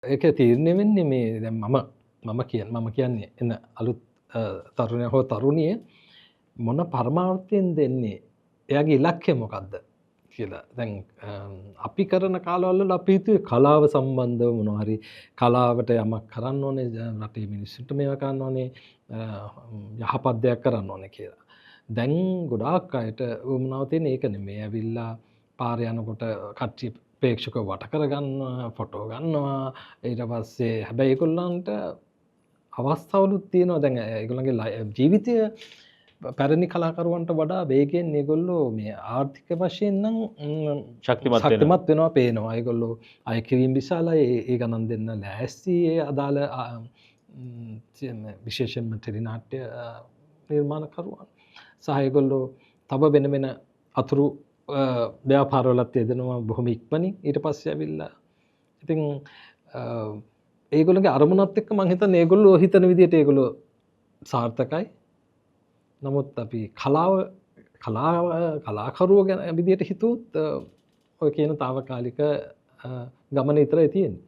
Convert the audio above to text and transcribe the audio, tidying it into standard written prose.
ඒක තීරණය වෙන්නේ මේ දැන් මම කියන්නේ එන අලුත් තරුණයා හෝ තරුණිය මොන පරමාර්ථයෙන් දෙන්නේ? එයාගේ ඉලක්කය මොකක්ද කියලා. දැන් අපි කරන කාලවල අපි හිතුවේ කලාව සම්බන්ධව මොනවා හරි කලාවට යමක් කරන්න ඕනේ, රටේ මිනිස්සුන්ට මේවා කරන්න ඕනේ, යහපත් දෙයක් කරන්න ඕනේ කියලා. දැන් ගොඩාක් අයට උවමනාව තියෙන ඒක නෙමෙයි. ඇවිල්ලා පාරේ යනකොට කට්ටිය ප්‍රේක්ෂකව වට කරගන්නවා, ෆොටෝ ගන්නවා. ඊට පස්සේ හැබැයි ඒගොල්ලන්ට අවස්ථාවලුත් තියෙනවා. දැන් ඒගොල්ලන්ගේ ජීවිතය පැරණි කලාකරුවන්ට වඩා වේගයෙන් ඒගොල්ලෝ මේ ආර්ථික වශයෙන් නම් ශක්තිමත් වෙනවා පේනවා. ඒගොල්ලෝ අය කිරීම විශාලයි. ඒ ගණන් දෙන්න ලෑස්ති. ඒ අදාළ විශේෂයෙන්ම ටෙලි නාට්‍ය නිර්මාණකරුවන්. සහ ඒගොල්ලෝ තව වෙන වෙන අතුරු ව්‍යාපාරවලත් යෙදෙනවා බොහොම ඉක්මනින්. ඊට පස්සේ ඇවිල්ලා ඉතින් ඒගොල්ලෝගේ අරමුණත් එක්ක මං හිතන්නේ ඒගොල්ලෝ හිතන විදිහට ඒගොල්ලෝ සාර්ථකයි. නමුත් අපි කලාකරුවෝ ගැන විදිහට හිතුවොත් ඔය කියන తాවකාලික ගමන විතරයි තියෙන්නේ.